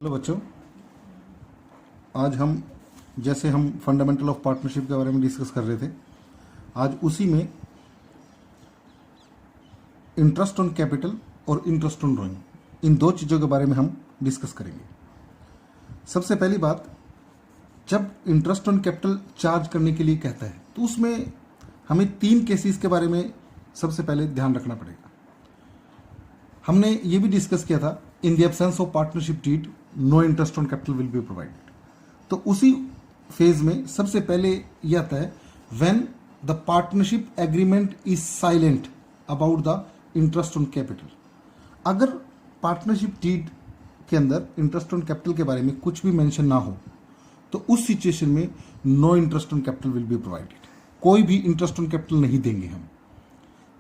Hello बच्चों, आज हम जैसे हम फंडामेंटल ऑफ पार्टनरशिप के बारे में डिस्कस कर रहे थे, आज उसी में इंटरेस्ट ऑन कैपिटल और इंटरेस्ट ऑन ड्रॉइंग, इन दो चीज़ों के बारे में हम डिस्कस करेंगे। सबसे पहली बात, जब इंटरेस्ट ऑन कैपिटल चार्ज करने के लिए कहता है तो उसमें हमें तीन केसेस के बारे में सबसे पहले ध्यान रखना पड़ेगा। हमने ये भी डिस्कस किया था, in the absence of partnership deed no interest on capital will be provided. तो उसी फेज में सबसे पहले यह आता है when the partnership agreement is silent about the interest on capital. अगर पार्टनरशिप डीड के अंदर इंटरेस्ट ऑन कैपिटल के बारे में कुछ भी मेंशन ना हो तो उस सिचुएशन में no interest on capital will be provided, कोई भी इंटरेस्ट ऑन कैपिटल नहीं देंगे हम।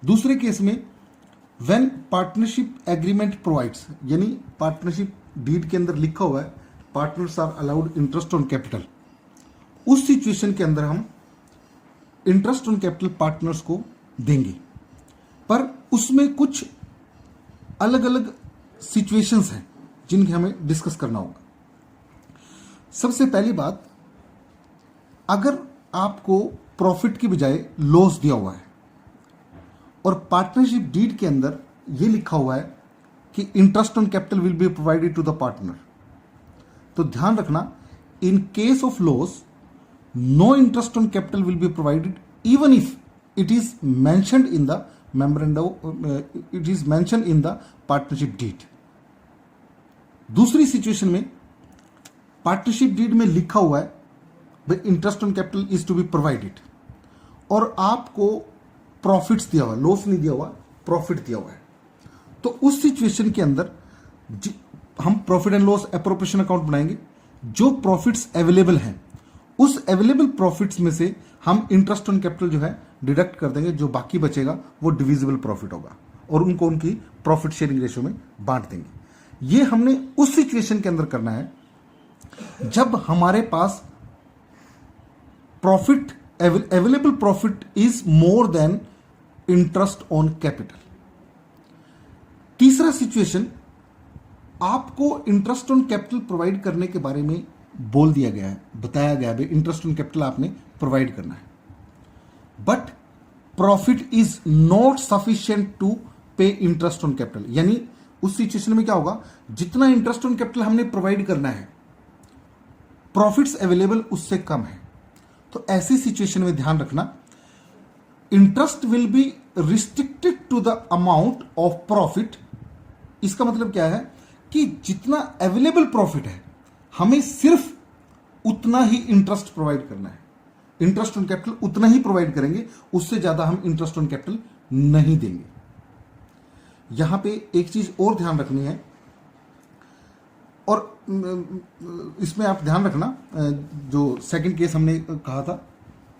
दूसरे केस में व्हेन पार्टनरशिप एग्रीमेंट प्रोवाइड्स, यानी पार्टनरशिप डीड के अंदर लिखा हुआ है partners are allowed interest on capital, उस सिचुएशन के अंदर हम इंटरेस्ट ऑन कैपिटल पार्टनर्स को देंगे। पर उसमें कुछ अलग अलग सिचुएशंस हैं जिनके हमें डिस्कस करना होगा। सबसे पहली बात, अगर आपको प्रॉफिट की बजाय लॉस दिया हुआ है और पार्टनरशिप डीड के अंदर यह लिखा हुआ है कि interest on capital will be provided to the partner, तो ध्यान रखना, in case of loss no interest on capital will be provided even if it is mentioned in the memorandum, it is mentioned in the partnership deed. दूसरी situation में partnership deed में लिखा हुआ है भाई interest on capital is to be provided और आपको profits दिया हुआ है, लॉस नहीं दिया हुआ, प्रॉफिट दिया हुआ है, तो उस सिचुएशन के अंदर हम profit and loss appropriation account बनाएंगे। जो प्रॉफिट्स अवेलेबल हैं उस अवेलेबल प्रॉफिट्स में से हम इंटरेस्ट ऑन कैपिटल जो है डिडक्ट कर देंगे, जो बाकी बचेगा वो डिविजिबल प्रॉफिट होगा और उनको उनकी प्रॉफिट शेयरिंग रेशियो में बांट देंगे। ये हमने उस सिचुएशन के अंदर करना है जब हमारे पास profit available profit is more than interest on capital. तीसरा सिचुएशन, आपको इंटरेस्ट ऑन कैपिटल प्रोवाइड करने के बारे में बोल दिया गया है, बताया गया है इंटरेस्ट ऑन कैपिटल आपने प्रोवाइड करना है, but profit is not sufficient to pay interest on capital. यानी उस सिचुएशन में क्या होगा, जितना इंटरेस्ट ऑन कैपिटल हमने प्रोवाइड करना है प्रॉफिट्स अवेलेबल उससे कम है। तो ऐसी सिचुएशन में ध्यान रखना, interest will be restricted to the amount of profit. इसका मतलब क्या है कि जितना अवेलेबल प्रॉफिट है हमें सिर्फ उतना ही इंटरेस्ट प्रोवाइड करना है, इंटरेस्ट ऑन कैपिटल उतना ही प्रोवाइड करेंगे, उससे ज्यादा हम इंटरेस्ट ऑन कैपिटल नहीं देंगे। यहां पे एक चीज और ध्यान रखनी है, और इसमें आप ध्यान रखना, जो सेकंड केस हमने कहा था,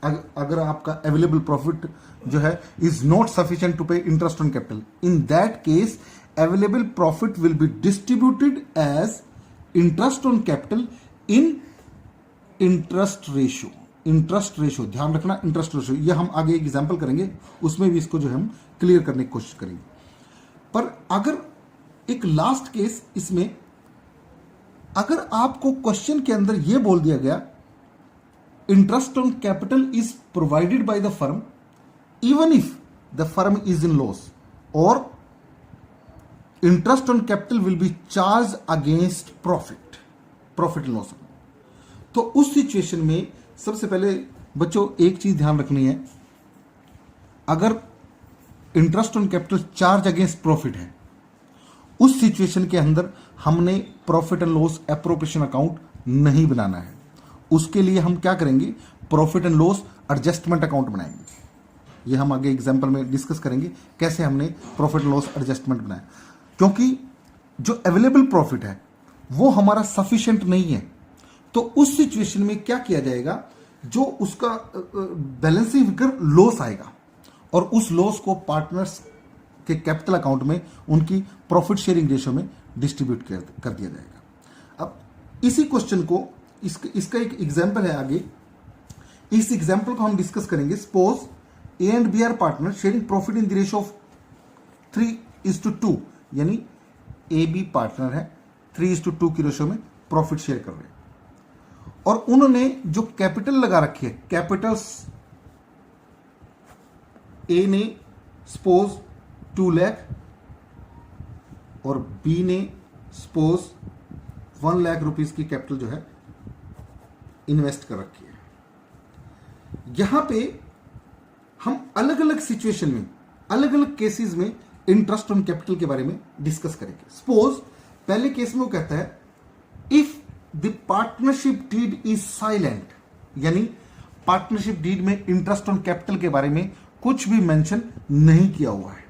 अगर आपका अवेलेबल प्रॉफिट जो है is not sufficient to pay interest on capital, in that case available profit will be distributed as interest on capital in interest ratio. Interest ratio ध्यान रखना, इंटरेस्ट रेशियो, ये हम आगे एग्जांपल करेंगे, उसमें भी इसको जो है हम क्लियर करने की कोशिश करेंगे। पर अगर एक लास्ट केस, इसमें अगर आपको क्वेश्चन के अंदर यह बोल दिया गया interest on capital is provided by the firm even if the firm is in loss, और interest on capital will be charge against profit and loss, तो उस सिचुएशन में सबसे पहले बच्चों एक चीज ध्यान रखनी है, अगर interest on capital charge against profit है उस सिचुएशन के अंदर हमने profit and loss appropriation account नहीं बनाना है। उसके लिए हम क्या करेंगे, profit and loss adjustment account बनाएंगे। ये हम आगे एग्जांपल में डिस्कस करेंगे कैसे हमने प्रॉफिट एंड लॉस एडजस्टमेंट बनाया, क्योंकि जो अवेलेबल प्रॉफिट है वो हमारा सफिशिएंट नहीं है। तो उस सिचुएशन में क्या किया जाएगा, जो उसका बैलेंसिंग फिगर लॉस आएगा और उस लॉस को पार्टनर्स के कैपिटल अकाउंट में उनकी प्रॉफिट शेयरिंग रेशियो में डिस्ट्रीब्यूट कर दिया जाएगा। अब इसी क्वेश्चन को, इसका एक एग्जांपल है आगे, इस एग्जांपल को हम डिस्कस करेंगे। Suppose A and B are partner sharing profit in the ratio of 3:2, यानी ए बी पार्टनर है, 3:2 की रेशो में प्रॉफिट शेयर कर रहे हैं। और उन्होंने जो कैपिटल लगा रखी है, कैपिटल्स ए ने सपोज 2 लाख और बी ने सपोज 1 लाख रुपीस की कैपिटल जो है इन्वेस्ट कर रखी है। यहां पे हम अलग अलग सिचुएशन में, अलग अलग केसेस में इंटरेस्ट ऑन कैपिटल के बारे में डिस्कस करेंगे। सपोज पहले केस में वो कहता है if the partnership deed is silent, यानी पार्टनरशिप डीड में इंटरेस्ट ऑन कैपिटल के बारे में कुछ भी मेंशन नहीं किया हुआ है।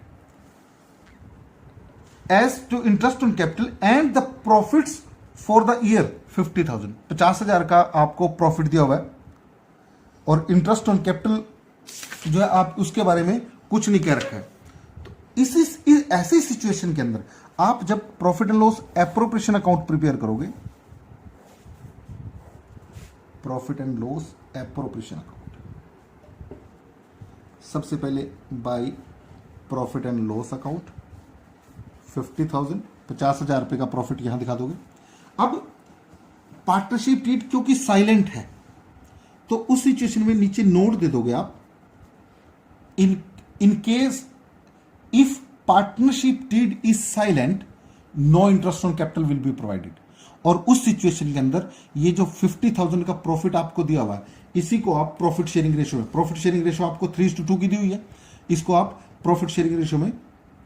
As to interest on capital and the profits for the year 50,000, 50,000 का आपको प्रॉफिट दिया हुआ है और इंटरेस्ट ऑन कैपिटल जो है आप उसके बारे में कुछ नहीं कह रखा है। तो इस ऐसी सिचुएशन के अंदर आप जब profit and loss appropriation account prepare करोगे, profit and loss appropriation account, सबसे पहले by profit and loss account 50,000, 50,000 रुपए का प्रॉफिट यहां दिखा दोगे। अब पार्टनरशिप डीड क्योंकि साइलेंट है तो उस सिचुएशन में नीचे नोट दे दोगे आप, in case if partnership deed is silent no interest on capital will be provided. और उस सिचुएशन के अंदर ये जो 50,000 का प्रॉफिट आपको दिया हुआ है, इसी को आप प्रॉफिट शेयरिंग रेशियो में, प्रॉफिट शेयरिंग रेशियो आपको 3:2 की दी हुई है, इसको आप प्रॉफिट शेयरिंग रेशियो में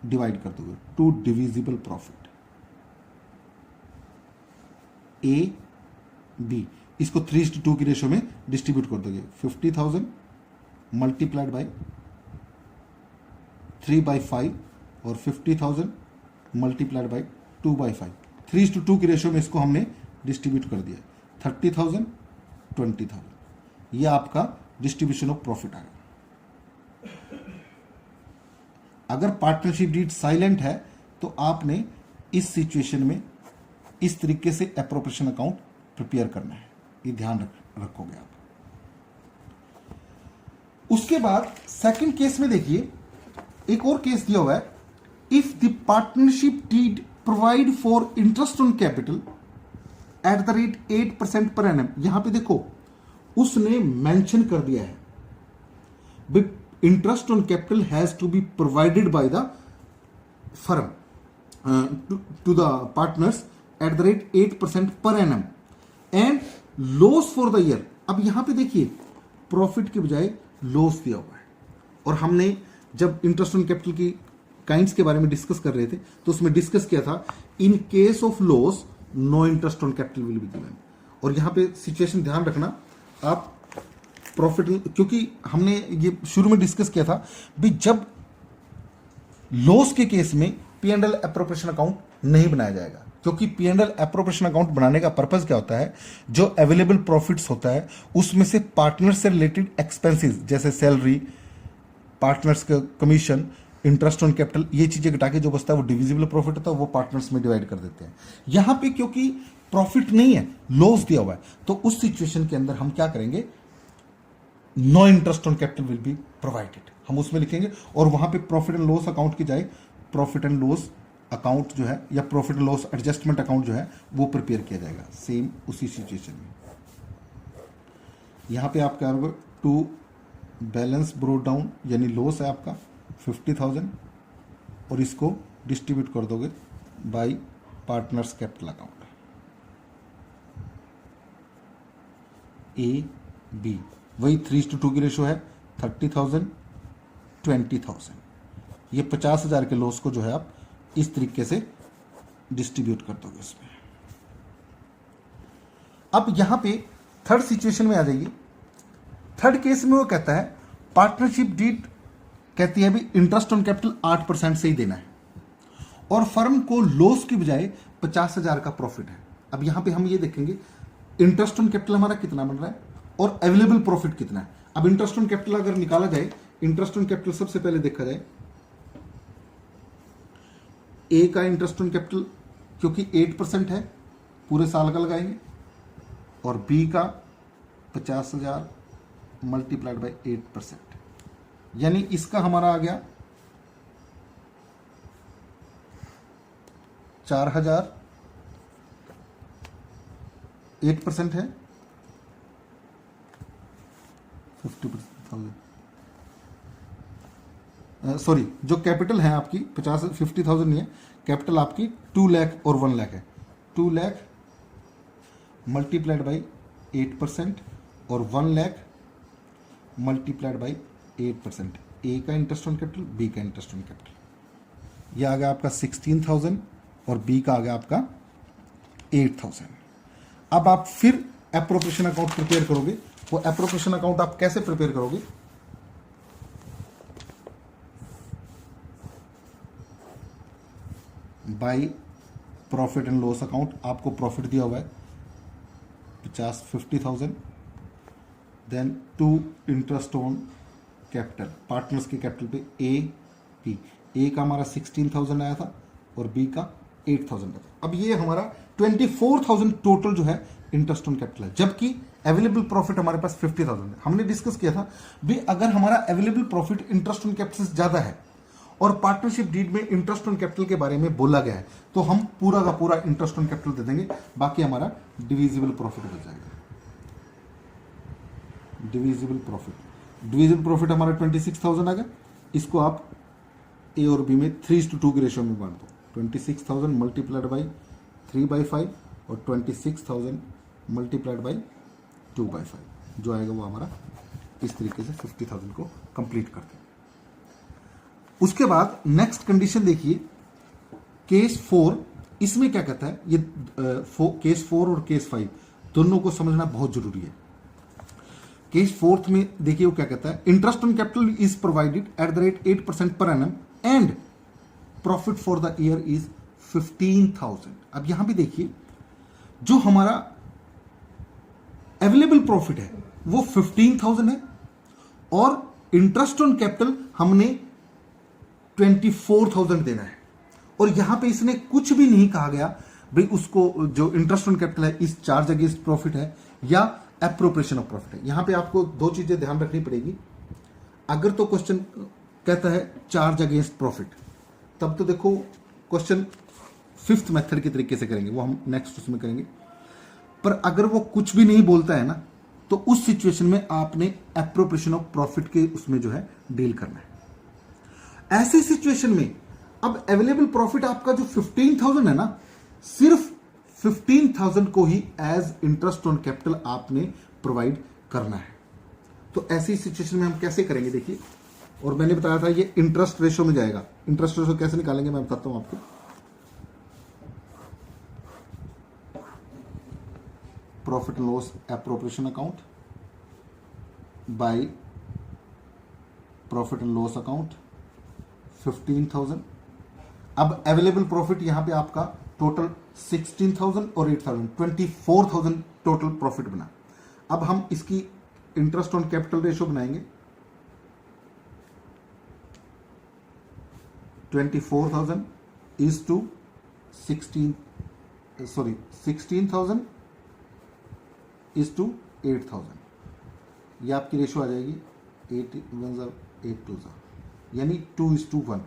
डिवाइड कर दोगे, 2 डिविजिबल प्रॉफिट ए बी, इसको 3:2 की रेशियो में डिस्ट्रीब्यूट कर दोगे। 50,000 मल्टीप्लाइड बाय 3/5 और 50,000 मल्टीप्लाइड बाय 2/5, 3:2 की रेशियो में इसको हमने डिस्ट्रीब्यूट कर दिया। 30,000, 20,000, ये आपका डिस्ट्रीब्यूशन ऑफ प्रॉफिट आएगा। अगर पार्टनरशिप डीड साइलेंट है तो आपने इस सिचुएशन में इस तरीके से एप्रोप्रिएशन अकाउंट प्रिपेयर करना है, ये ध्यान रखोगे आप। उसके बाद सेकंड केस में देखिए, एक और केस दिया हुआ है, if the partnership deed provide for interest on capital at the rate 8% per annum. यहां पे देखो उसने मेंशन कर दिया है interest on capital has to be provided by the firm to the partners at the rate 8% per annum and loss for the year. अब यहां पे देखिए प्रॉफिट के बजाय लॉस दिया हुआ है, और हमने जब इंटरेस्ट ऑन कैपिटल की काइंड्स के बारे में डिस्कस कर रहे थे तो उसमें डिस्कस किया था in case of loss no interest on capital will be given. और यहां पे सिचुएशन ध्यान रखना आप, प्रॉफिट, क्योंकि हमने ये शुरू में डिस्कस किया था भी जब लॉस के केस में P&L एप्रोप्रिएशन अकाउंट नहीं बनाया जाएगा, क्योंकि P&L एप्रोप्रिएशन अकाउंट बनाने का पर्पस क्या होता है, जो अवेलेबल प्रॉफिट्स होता है उसमें से पार्टनर से रिलेटेड एक्सपेंसेस जैसे सैलरी, पार्टनर्स का कमीशन, इंटरेस्ट ऑन कैपिटल, ये चीजें घटा के जो बचता है वो डिविजिबल प्रॉफिट होता है, वो पार्टनर्स में डिवाइड कर देते हैं। यहां पे क्योंकि प्रॉफिट नहीं है, लॉस दिया हुआ है, तो उस सिचुएशन के अंदर हम क्या करेंगे, no interest on capital will be provided, हम उसमें लिखेंगे। और वहां पे प्रॉफिट एंड लॉस अकाउंट की जाए प्रॉफिट एंड लॉस अकाउंट जो है या profit and loss adjustment account जो है वो प्रिपेयर किया जाएगा सेम उसी सिचुएशन में। यहां पे आप क्या करोगे, टू बैलेंस ब्रोड डाउन, यानी लॉस है आपका 50,000 और इसको डिस्ट्रीब्यूट कर दोगे by partners capital account A B, वही 3:2 की रेशो है, 30,000, 20,000, ये 50,000 के लॉस को जो है आप इस तरीके से डिस्ट्रीब्यूट कर दोगे इसमें। अब यहां पे थर्ड सिचुएशन में आ जाइए। थर्ड केस में वो कहता है पार्टनरशिप डीड कहती है भी इंटरेस्ट ऑन कैपिटल 8% से ही देना है और फर्म को लॉस की बजाय 50,000 का प्रॉफिट है। अब यहां पे हम ये देखेंगे इंटरेस्ट ऑन कैपिटल हमारा कितना बन रहा है और अवेलेबल प्रॉफिट कितना है। अब इंटरेस्ट ऑन कैपिटल अगर निकाला जाए, इंटरेस्ट ऑन कैपिटल सबसे पहले देखा जाए, ए का इंटरेस्ट ऑन कैपिटल क्योंकि 8% है पूरे साल का लगाएंगे, और बी का 50,000 मल्टीप्लाइड बाय 8%, यानी इसका हमारा आ गया 4,000 8% है, 50,000 सॉरी, जो कैपिटल है आपकी 50,000 नहीं है, कैपिटल आपकी 2 लाख और 1 लाख है। 2 लाख मल्टीप्लाइड बाई 8% और 1 लाख मल्टीप्लाइड बाई 8%। ए का इंटरेस्ट ऑन कैपिटल, बी का इंटरेस्ट ऑन कैपिटल। यह आ गया आपका 16,000 और बी का आ गया आपका 8,000। अब आप फिर एप्रोप्रिएशन अकाउंट प्रिपेयर करोगे। वो एप्रोप्रिएशन अकाउंट आप कैसे प्रिपेयर करोगे? By profit and loss account. आपको प्रॉफिट दिया हुआ है 50,000, then to interest on capital, partners के कैपिटल पे ए बी। ए का हमारा 16,000 आया था और बी का 8,000 आया था। अब ये हमारा 24,000 टोटल जो है इंटरेस्ट ऑन कैपिटल है, जबकि अवेलेबल प्रॉफिट हमारे पास 50,000 है। हमने डिस्कस किया था भी अगर हमारा available profit interest on capital से ज्यादा है और पार्टनरशिप डीड में इंटरेस्ट ऑन कैपिटल के बारे में बोला गया है, तो हम पूरा का पूरा इंटरेस्ट ऑन कैपिटल दे देंगे, बाकी हमारा डिविजिबल प्रॉफिट बच जाएगा। डिविजिबल प्रॉफिट हमारा 26,000 आ गया। इसको आप ए और बी में 3:2 के रेशियो में बांट दो। 26,000 मल्टीप्लाइड बाई 3/5 और 26,000 मल्टीप्लाइड बाई 2/5, जो आएगा वो हमारा इस तरीके से 50,000 को कंप्लीट करते हैं। उसके बाद नेक्स्ट कंडीशन देखिए, केस 4। इसमें क्या कहता है, ये केस 4 और केस 5 दोनों को समझना बहुत जरूरी है। केस 4 में देखिए वो क्या कहता है, interest on capital is provided eight the rate 8% per annum and profit for the year is 15,000। अब यहां भी देखिए जो हमारा अवेलेबल प्रॉफिट है वो 15,000 है और इंटरेस्ट ऑन कैपिटल हमने 24,000 देना है। और यहां पे इसने कुछ भी नहीं कहा गया भाई उसको जो इंटरेस्ट ऑन कैपिटल है इस चार्ज अगेंस्ट प्रॉफिट है या एप्रोप्रिएशन ऑफ प्रॉफिट है। यहां पे आपको दो चीजें ध्यान रखनी पड़ेगी। अगर तो क्वेश्चन कहता है चार्ज अगेंस्ट प्रॉफिट, तब तो देखो क्वेश्चन 5th मेथड के तरीके से करेंगे, वो हम नेक्स्ट उसमें करेंगे। पर अगर वो कुछ भी नहीं बोलता है ना, तो उस सिचुएशन में आपने एप्रोप्रिएशन ऑफ प्रॉफिट के उसमें जो है डील करना है। ऐसे सिचुएशन में अब अवेलेबल प्रॉफिट आपका जो 15,000 है ना, सिर्फ 15,000 को ही एज इंटरेस्ट ऑन कैपिटल आपने प्रोवाइड करना है। तो ऐसी सिचुएशन में हम कैसे करेंगे देखिए, और मैंने बताया था ये इंटरेस्ट रेशो में जाएगा। इंटरेस्ट रेशो कैसे निकालेंगे मैं बताता हूं आपको। Profit and loss appropriation account by profit and loss account 15,000। अब अवेलेबल प्रॉफिट यहां पे आपका टोटल 16,000 और 8,000, 24,000 टोटल प्रॉफिट बना। अब हम इसकी इंटरेस्ट ऑन कैपिटल रेशियो बनाएंगे। 24,000 इज टू 16,000 इज टू 8,000। ये आपकी रेशियो आ जाएगी 8 1 8 2 यानी 2:1।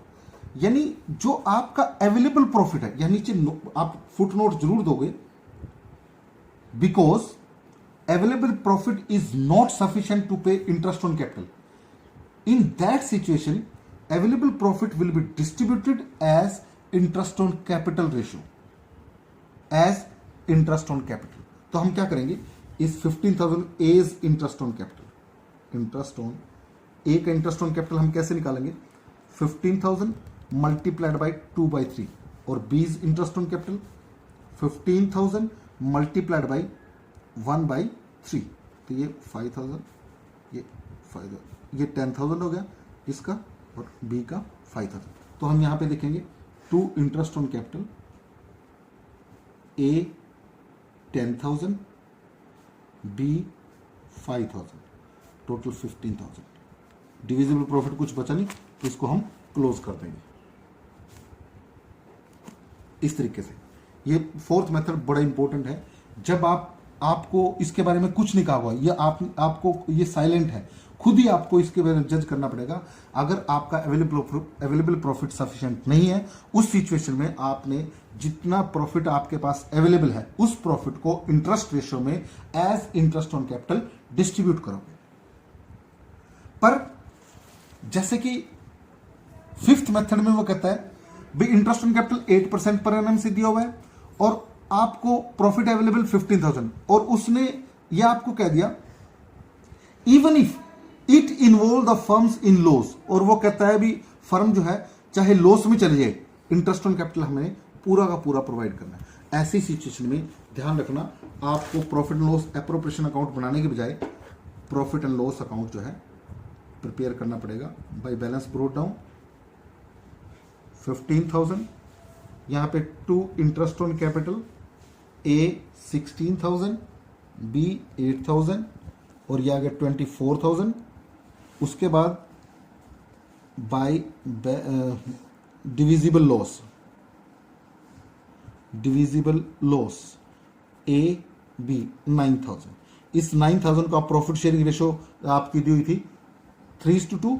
यानी जो आपका अवेलेबल प्रॉफिट है, या नीचे आप फुट नोट जरूर दोगे, because available profit is not sufficient to pay interest on capital. In that situation available profit will be distributed as interest on capital ratio, as interest on capital. तो हम क्या करेंगे, इस 15,000 as interest on capital, interest on A का interest on capital हम कैसे निकालेंगे, 15,000 multiplied by 2/3 और बीज interest on capital 15,000 multiplied by 1/3। तो ये 5,000, ये 5,000, ये 10,000 हो गया इसका, और बी का 5,000। तो हम यहां पे देखेंगे to interest on capital, A 10,000, B 5,000, total 15,000। Divisible profit कुछ बचा नहीं, तो इसको हम क्लोज कर देंगे इस तरीके से। ये 4th मेथड बड़ा इंपॉर्टेंट है। जब आपको इसके बारे में कुछ नहीं कहा हुआ, ये आपको ये साइलेंट है, खुद ही आपको इसके बारे में जज करना पड़ेगा। अगर आपका अवेलेबल प्रॉफिट सफिशिएंट नहीं है, उस सिचुएशन में आपने जितना प्रॉफिट आपके पास अवेलेबल है उस प्रॉफिट को इंटरेस्ट रेशियो में as interest on capital distribute करोगे। पर जैसे कि फिफ्थ मेथड में वो कहता है भाई interest on capital 8% per annum से दिया हुआ है और आपको प्रॉफिट अवेलेबल 15,000 और उसने ये आपको कह दिया even if it involve the firms in loss, और वो कहता है भी फर्म जो है चाहे लॉस में चले जाए, इंटरेस्ट ऑन कैपिटल हमें पूरा का पूरा प्रोवाइड करना है। ऐसी सिचुएशन में ध्यान रखना, आपको profit and loss appropriation account बनाने के बजाय प्रॉफिट एंड लॉस अकाउंट जो है प्रिपेयर करना पड़ेगा। बाय बैलेंस ब्रोट डाउन 15,000, यहां पे to interest on capital, A 16,000, B 8,000 और यह आ गया 24,000। उसके बाद by divisible loss A B 9,000। इस 9,000 का प्रॉफिट शेयरिंग रेशो आपकी दी हुई थी 3:2,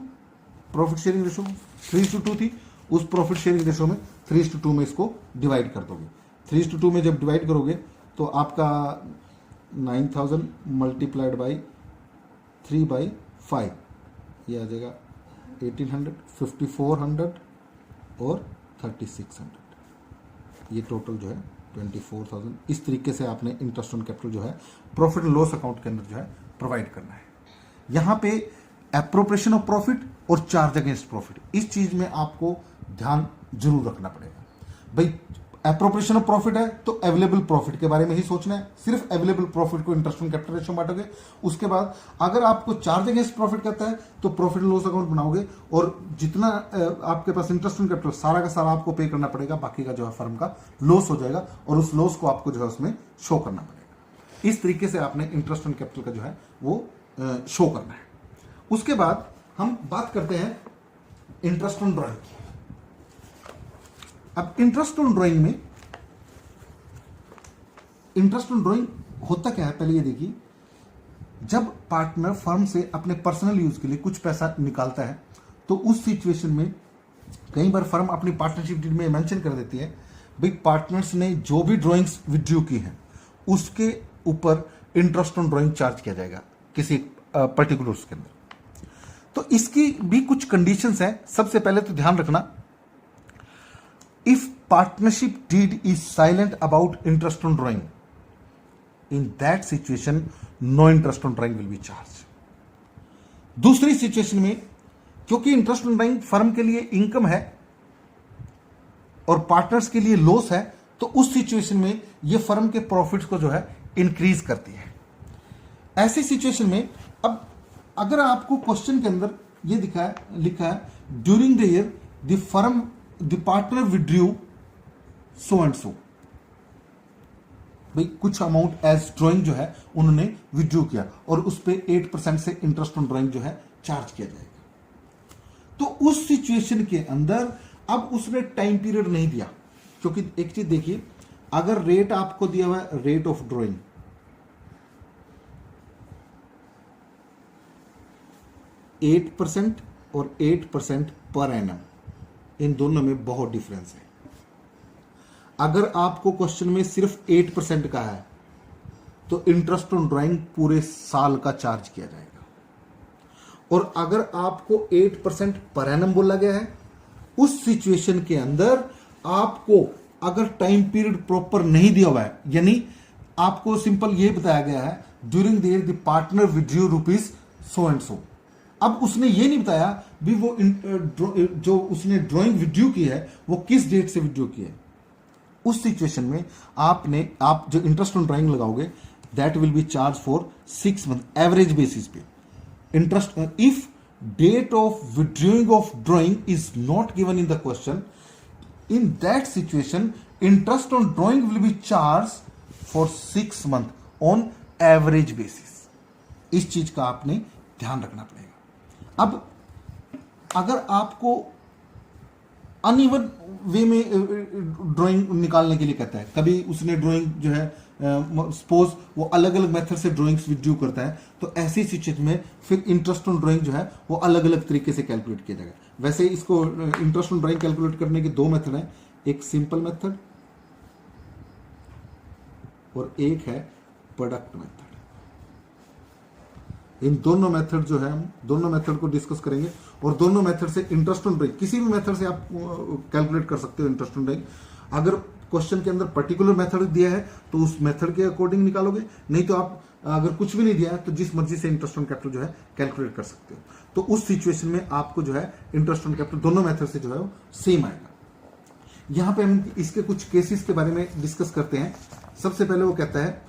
प्रॉफिट शेयरिंग रेशो 3:2 थी। उस प्रॉफिट शेयरिंग रेशो में 3:2 में इसको डिवाइड कर दोगे। 3:2 में जब डिवाइड करोगे तो आपका 9,000 मल्टीप्लाइड बाई 3/5 ये आ जाएगा 1,800, 5,400 और 3,600। ये टोटल जो है 24,000। इस तरीके से आपने इंटरेस्ट ऑन कैपिटल जो है प्रॉफिट एंड लॉस अकाउंट के अंदर जो है प्रोवाइड करना है। यहां पे एप्रोप्रिएशन ऑफ प्रॉफिट और चार्ज अगेंस्ट प्रॉफिट, इस चीज में आपको ध्यान जरूर रखना पड़ेगा। भाई एप्रोप्रिएशन ऑफ प्रॉफिट है तो अवेलेबल प्रॉफिट के बारे में ही सोचना है, सिर्फ अवेलेबल प्रॉफिट को इंटरेस्ट ऑन कैपिटल रेशियो में बांटोगे। उसके बाद अगर आपको चार्ज अगेंस्ट प्रॉफिट कहता है तो प्रॉफिट एंड लॉस अकाउंट बनाओगे और जितना आपके पास इंटरेस्ट ऑन कैपिटल सारा का सारा आपको पे करना पड़ेगा, बाकी का जो है फर्म का लॉस हो जाएगा और उस लॉस को आपको जो है उसमें शो करना पड़ेगा। इस तरीके से आपने इंटरेस्ट ऑन कैपिटल का जो है वो शो करना है। उसके बाद हम बात करते हैं इंटरेस्ट ऑन ड्राइंग की। अब इंटरेस्ट ऑन ड्राइंग में इंटरेस्ट ऑन ड्राइंग होता क्या है, पहले ये देखिए। जब पार्टनर फर्म से अपने पर्सनल यूज के लिए कुछ पैसा निकालता है तो उस सिचुएशन में कई बार फर्म अपनी पार्टनरशिप डीड में मेंशन कर देती है भाई पार्टनर्स ने जो भी ड्राइंग्स विड्रॉ की हैं उसके ऊपर इंटरेस्ट ऑन ड्राइंग चार्ज किया जाएगा किसी पर्टिकुलर उसके अंदर। तो इसकी भी कुछ कंडीशंस हैं। सबसे पहले तो ध्यान रखना, if partnership deed is silent about interest on drawing, in that situation no interest on drawing will be charge. दूसरी सिचुएशन में क्योंकि इंटरेस्ट ऑन ड्राइंग फर्म के लिए इनकम है और पार्टनर्स के लिए लॉस है, तो उस सिचुएशन में यह फर्म के प्रॉफिट्स को जो है इंक्रीज करती है। ऐसी सिचुएशन में अब अगर आपको क्वेश्चन के अंदर ये लिखा है during the year the partner withdrew so and so, भाई कुछ अमाउंट एज ड्राइंग जो है उन्होंने विड्रू किया और उस पे 8% से इंटरेस्ट ऑन ड्राइंग जो है चार्ज किया जाएगा। तो उस सिचुएशन के अंदर अब उसने टाइम पीरियड नहीं दिया, क्योंकि एक चीज देखिए, अगर रेट आपको दिया हुआ है रेट ऑफ ड्राइंग 8% और 8% पर एनम, इन दोनों में बहुत डिफरेंस है। अगर आपको क्वेश्चन में सिर्फ 8% का है तो इंटरेस्ट ऑन ड्राइंग पूरे साल का चार्ज किया जाएगा, और अगर आपको 8% पर एनम बोला गया है उस सिचुएशन के अंदर आपको अगर टाइम पीरियड प्रॉपर नहीं दिया हुआ है, यानी आपको सिंपल ये बताया गया है during the year the partner withdrew rupees so and so, अब उसने ये नहीं बताया भी वो जो उसने ड्राइंग विड्रू की है वो किस डेट से विड्रू की है, उस सिचुएशन में आप जो इंटरेस्ट ऑन ड्राइंग लगाओगे that will be charge for 6 month average basis पे। Interest if date of withdrawing of drawing is not given in the question, in that situation interest on drawing will be charge for 6 month on average basis. इस चीज का आपने ध्यान रखना पड़ेगा। अब अगर आपको अनइवन वे में ड्राइंग निकालने के लिए कहता है, कभी उसने ड्राइंग जो है सपोज वो अलग अलग मेथड से ड्राइंग्स विड्यू करता है, तो ऐसी सिचुएशन में फिर इंटरेस्ट ऑन ड्राइंग जो है वो अलग अलग तरीके से कैलकुलेट किया जाएगा। वैसे इसको इंटरेस्ट ऑन ड्राइंग कैलकुलेट करने के दो मेथड हैं, एक सिंपल मेथड और एक है प्रोडक्ट मेथड। इन दोनों मेथड जो है, हम दोनों मेथड को डिस्कस करेंगे और दोनों मेथड से इंटरेस्ट ऑन ड्राइंग, किसी भी मेथड से आप कैलकुलेट कर सकते हो इंटरेस्ट ऑन ड्राइंग। अगर क्वेश्चन के अंदर पर्टिकुलर मेथड दिया है तो उस मेथड के अकॉर्डिंग निकालोगे, नहीं तो आप अगर कुछ भी नहीं दिया है तो जिस मर्जी से इंटरेस्ट ऑन कैपिटल जो है कैलकुलेट कर सकते हो। तो उस सिचुएशन में आपको जो है इंटरेस्ट ऑन कैपिटल दोनों मेथड से जो है वो सेम आएगा। यहां पे हम इसके कुछ केसेस के बारे में डिस्कस करते हैं। सबसे पहले वो कहता है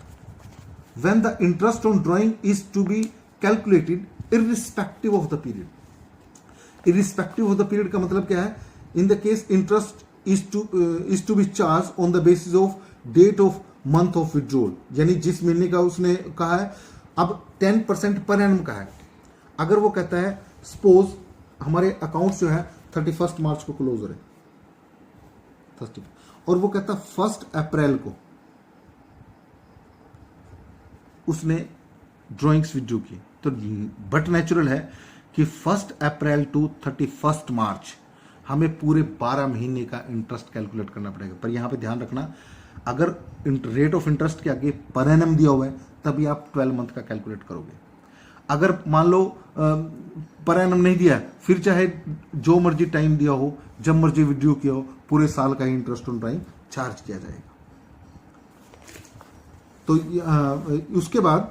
when the interest on drawing is to be calculated irrespective of the period. Irrespective of the period का मतलब क्या है? In the case interest is to be charged on the basis of date of month of withdrawal, यानी जिस महीने का उसने कहा है। अब 10% पर एनम का है। अगर वो कहता है सपोज हमारे अकाउंट्स जो है 31 मार्च को क्लोज हो रहे, 30, और वो कहता है 1 अप्रैल को उसने ड्राइंग्स विड्रू की, तो बट नेचुरल है कि 1 अप्रैल टू 31 मार्च हमें पूरे 12 महीने का इंटरेस्ट कैलकुलेट करना पड़ेगा। पर यहां पे ध्यान रखना, अगर रेट ऑफ इंटरेस्ट के आगे पर एनम दिया हुआ है तभी आप 12 मंथ का कैलकुलेट करोगे। अगर मान लो पर एनम नहीं दिया, फिर चाहे जो मर्जी टाइम दिया हो, जब मर्जी विड्रू किया हो, पूरे साल का ही इंटरेस्ट ऑन ड्राइंग चार्ज किया जाएगा। तो उसके बाद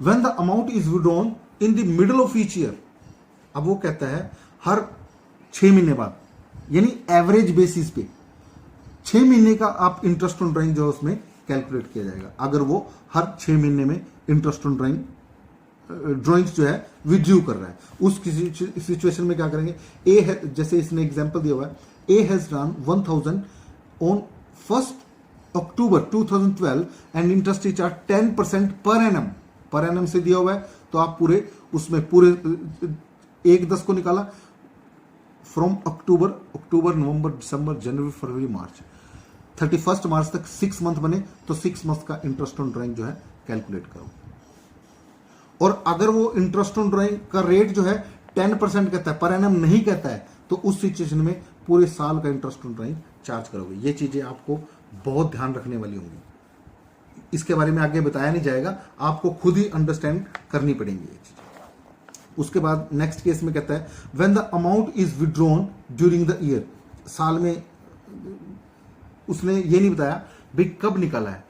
when the amount is withdrawn in the middle of each year, अब वो कहता है हर 6 महीने बाद, यानी एवरेज बेसिस पे 6 महीने का आप इंटरेस्ट ऑन ड्राइंग जो है उसमें कैलकुलेट किया जाएगा। अगर वो हर 6 महीने में इंटरेस्ट ऑन ड्राइंग्स जो है विड्रू कर रहा है, उस सिचुएशन में क्या करेंगे? ए है, जैसे इसने एग्जांपल दिया हुआ है, A has run 1000 on 1 October 2012 and interest is 10% per annum. Per annum से दिया हुआ है तो आप पूरे उसमें पूरे 1/10 को निकाला, फ्रॉम अक्टूबर नवंबर दिसंबर जनवरी फरवरी मार्च, 31 मार्च तक 6 मंथ बने, तो 6 मंथ का इंटरेस्ट ऑन ड्राइंग जो है कैलकुलेट करो। और अगर वो इंटरेस्ट ऑन ड्राइंग का रेट जो है 10% कहता है, पर एनम नहीं कहता है, तो उस सिचुएशन में पूरे साल का इंटरेस्ट ऑन ड्राइंग चार्ज करोगे। ये चीजें आपको बहुत ध्यान रखने वाली होंगी, इसके बारे में आगे बताया नहीं जाएगा, आपको खुद ही अंडरस्टैंड करनी पड़ेंगी ये चीज। उसके बाद नेक्स्ट केस में कहता है when the amount is withdrawn during the year, साल में उसने ये नहीं बताया भाई कब निकाला है,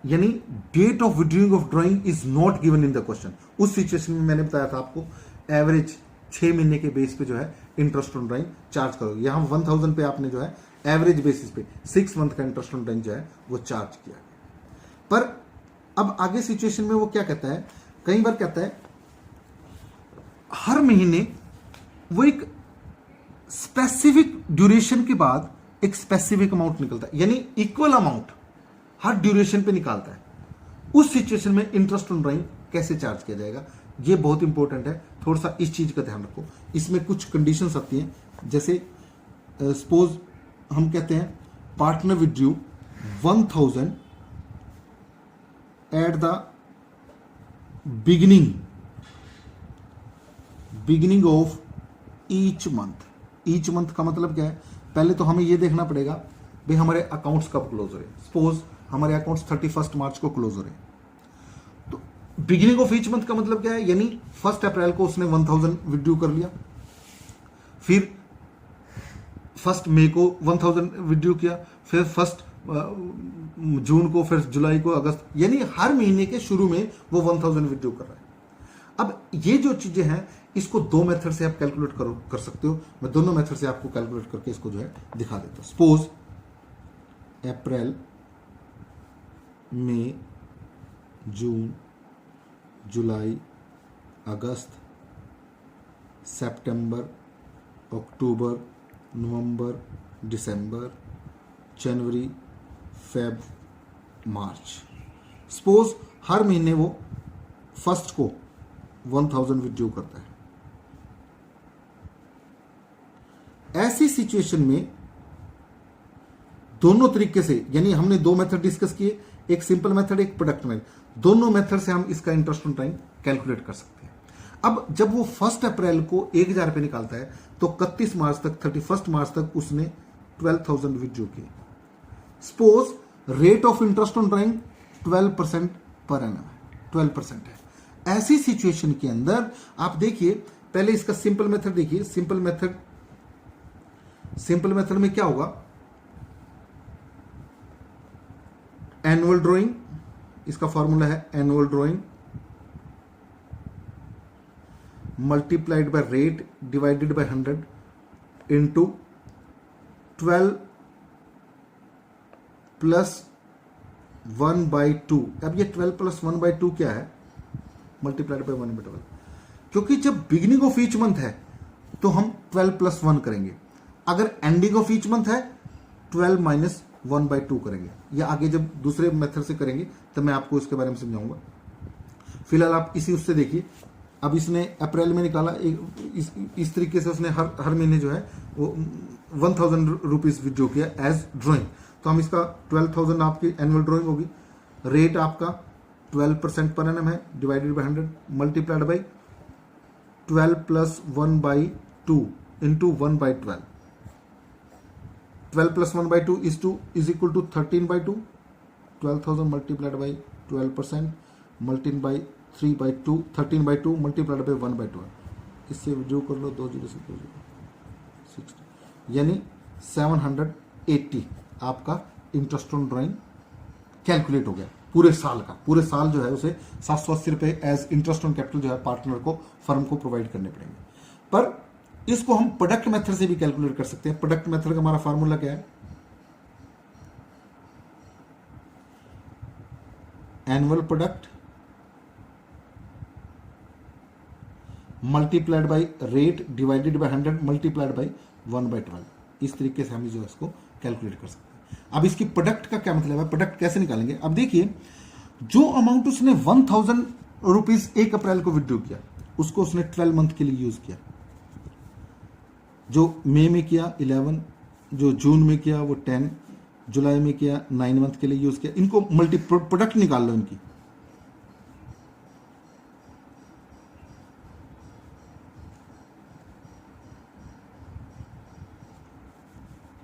यानी date of withdrawing of drawing is not given in the question. उस सिचुएशन में मैंने बताया था आपको एवरेज 6 महीने के बेस पे जो है इंटरेस्ट ऑन ड्राइंग चार्ज करोगे। यहां 1000 पे आपने जो है एवरेज बेसिस पे 6 मंथ का इंटरेस्ट ऑन ड्राइंग जो है वो चार्ज किया। पर अब आगे सिचुएशन में वो क्या कहता है, कई बार कहता है हर महीने वो एक स्पेसिफिक ड्यूरेशन के बाद एक स्पेसिफिक अमाउंट निकलता है, यानी इक्वल अमाउंट हर ड्यूरेशन पे निकालता है। उस सिचुएशन में इंटरेस्ट ऑन ड्राइंग कैसे चार्ज किया जाएगा, ये बहुत इंपॉर्टेंट है। थोड़ा सा इस चीज का ध्यान रखो। इसमें कुछ कंडीशंस आती हैं, जैसे सपोज हम कहते हैं partner withdrew 1000 eight the beginning of each month. Each month का मतलब क्या है? पहले तो हमें यह देखना पड़ेगा भाई हमारे अकाउंट्स कब क्लोज हो रहे हैं। सपोज हमारे अकाउंट्स 31 मार्च को क्लोज हो रहे हैं, तो बिगिनिंग ऑफ ईच मंथ का मतलब क्या है? यानी 1 अप्रैल को उसने 1000 विड्रू कर लिया, फिर 1 मई को 1000 विड्रू किया, फिर 1 जून को, फिर जुलाई को, अगस्त, यानी हर महीने के शुरू में वो 1000 विड्रू कर रहा है। अब ये जो चीजें हैं इसको 2 मेथड से आप कैलकुलेट कर सकते हो। मैं दोनों मेथड से आपको कैलकुलेट करके इसको जो है दिखा देता हूं। सपोज अप्रैल, मई, जून, जुलाई, अगस्त, सितंबर, अक्टूबर, नवंबर, दिसंबर, जनवरी, फेब, मार्च। सपोज हर महीने वो 1 को 1000 विड्रू करता है। ऐसी सिचुएशन में दोनों तरीके से, यानी हमने 2 मेथड डिस्कस किए, एक सिंपल मेथड, एक प्रोडक्ट मेथड। दोनों मेथड से हम इसका इंटरेस्ट ऑन ड्राइंग कैलकुलेट कर सकते हैं। अब जब वो 1 अप्रैल को 1000 रुपये निकालता है तो 31 मार्च तक, 31 मार्च तक उसने 12,000 विथड्रॉ किए। Suppose rate of interest on drawing 12% per annum है, 12% है। ऐसी सिचुएशन के अंदर आप देखिए, पहले इसका सिंपल मेथड देखिए। सिंपल मेथड में क्या होगा, एनुअल ड्राइंग, इसका फॉर्मूला है annual drawing multiplied by rate divided by 100 into 12 plus 1/2। अब ये 12 प्लस 1/2 क्या है, मल्टीप्लाइड बाय 1/12। क्योंकि जब बिगिनिंग ऑफ ईच मंथ है तो हम 12 प्लस 1 करेंगे, अगर एंडिंग ऑफ ईच मंथ है 12 माइनस 1/2 करेंगे। या आगे जब दूसरे मेथड से करेंगे तब मैं आपको इसके बारे में समझाऊंगा। फिलहाल आप इसी उससे देखिए। अब इसने अप्रैल में निकाला, इस तरीके से उसने हर महीने जो है वो 1000 रुपीज विथड्रॉ किया एज ड्राइंग। तो हम इसका 12,000 आपकी एनुअल ड्राइंग होगी। रेट आपका 12% पर एनम है, divided by 100 multiplied by 12 plus 1/2 into 1/12। 12 plus 1/2 is equal to 13/2। 12,000 multiplied by 12% multiplied by 3/2, 13/2 multiplied by 1/12। इससे जो कर लो 2 0 से 2 0 60, यानी 780 आपका इंटरेस्ट ऑन ड्राइंग कैलकुलेट हो गया पूरे साल का। पूरे साल जो है उसे 780 रुपए एज इंटरेस्ट ऑन कैपिटल जो है पार्टनर को, फर्म को प्रोवाइड करने पड़ेंगे। पर इसको हम प्रोडक्ट मेथड से भी कैलकुलेट कर सकते हैं। प्रोडक्ट मेथड का हमारा फार्मूला क्या है, annual product multiplied by rate divided by 100 multiplied by 1/12। इस तरीके से हम जो है इसको कैलकुलेट कर सकते हैं। अब इसकी प्रोडक्ट का क्या मतलब है, प्रोडक्ट कैसे निकालेंगे। अब देखिए, जो अमाउंट उसने 1000 रुपीज 1 अप्रैल को विड्रॉ किया उसको उसने 12 मंथ के लिए यूज किया। जो मई में किया 11, जो जून में किया वो 10, जुलाई में किया 9 मंथ के लिए यूज किया। इनको मल्टी प्रोडक्ट निकाल लो इनकी।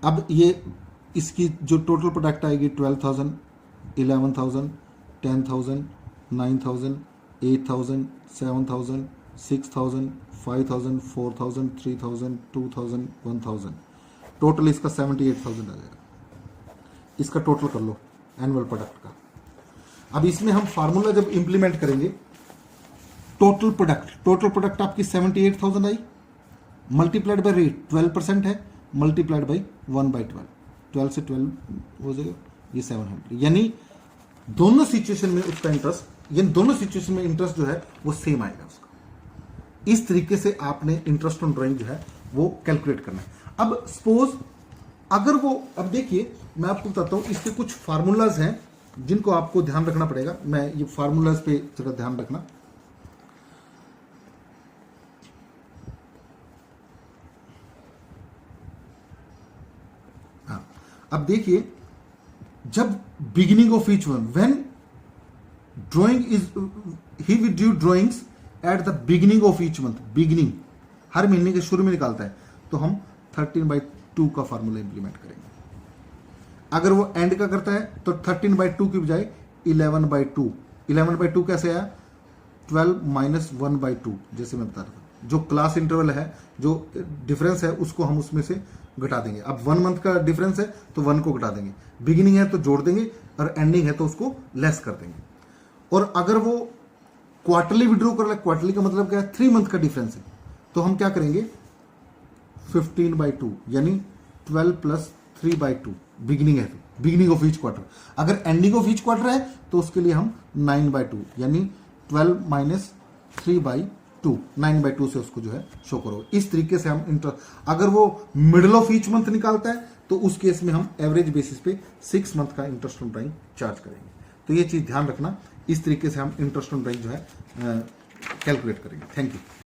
अब ये इसकी जो टोटल प्रोडक्ट आएगी 12,000, 11,000, 10,000, 9,000, 8,000, 7,000, 6,000, 5,000, 4,000, 3,000, 2,000, 1,000। टोटल इसका 78,000 आ जाएगा। इसका टोटल कर लो एनुअल प्रोडक्ट का। अब इसमें हम फार्मूला जब इंप्लीमेंट करेंगे, टोटल प्रोडक्ट आपकी 78,000 आई, मल्टीप्लाइड बाय रेट 12% है, मल्टीप्लाइड बाय 1/12। 12 से 12 हो जाएगा, ये 700। यानी दोनों सिचुएशन में उसका इंटरेस्ट, यानी दोनों सिचुएशन में इंटरेस्ट जो है वो सेम आएगा उसका। इस तरीके से आपने इंटरेस्ट ऑन ड्राइंग जो है वो कैलकुलेट करना है। अब सपोज अगर वो, अब देखिए मैं आपको बताता हूं, इसके कुछ फार्मूलाज हैं जिनको आपको ध्यान रखना पड़ेगा। मैं ये फार्मूलाज पे जरा ध्यान रखना। अब देखिए, जब beginning of each one, when drawing is, he withdraw drawings at the beginning of each month, beginning हर महीने के शुरू में निकालता है, तो हम 13/2 का फार्मूला इंप्लीमेंट करेंगे। अगर वो एंड का करता है तो 13/2 की बजाय 11/2। 11/2 कैसे आया, 12 माइनस 1/2, जैसे मैं बता रहा था। जो क्लास इंटरवल है, जो डिफरेंस है, उसको हम उसमें से घटा देंगे। अब 1 मंथ का डिफरेंस है तो 1 को घटा देंगे, बिगिनिंग है तो जोड़ देंगे, और एंडिंग है तो उसको लेस कर देंगे। और अगर वो क्वार्टरली विड्रॉ कर ले, क्वार्टरली का मतलब क्या है, 3 मंथ का डिफरेंस है, तो हम क्या करेंगे 15/2, यानी 12 प्लस 3/2। बिगिनिंग है तो बिगिनिंग ऑफ ईच क्वार्टर। अगर एंडिंग ऑफ ईच क्वार्टर है तो उसके लिए हम 9/2, यानी 12 माइनस 3/2, 9/2 से उसको जो है शो करो। इस तरीके से हम इंटरेस्ट, अगर वो मिडिल ऑफ ईच मंथ निकालता है तो उस केस में हम एवरेज बेसिस पे 6 मंथ का इंटरेस्ट ऑन ड्राइंग चार्ज करेंगे। तो ये चीज ध्यान रखना। इस तरीके से हम इंटरेस्ट ऑन ड्राइंग जो है कैलकुलेट करेंगे। Thank you.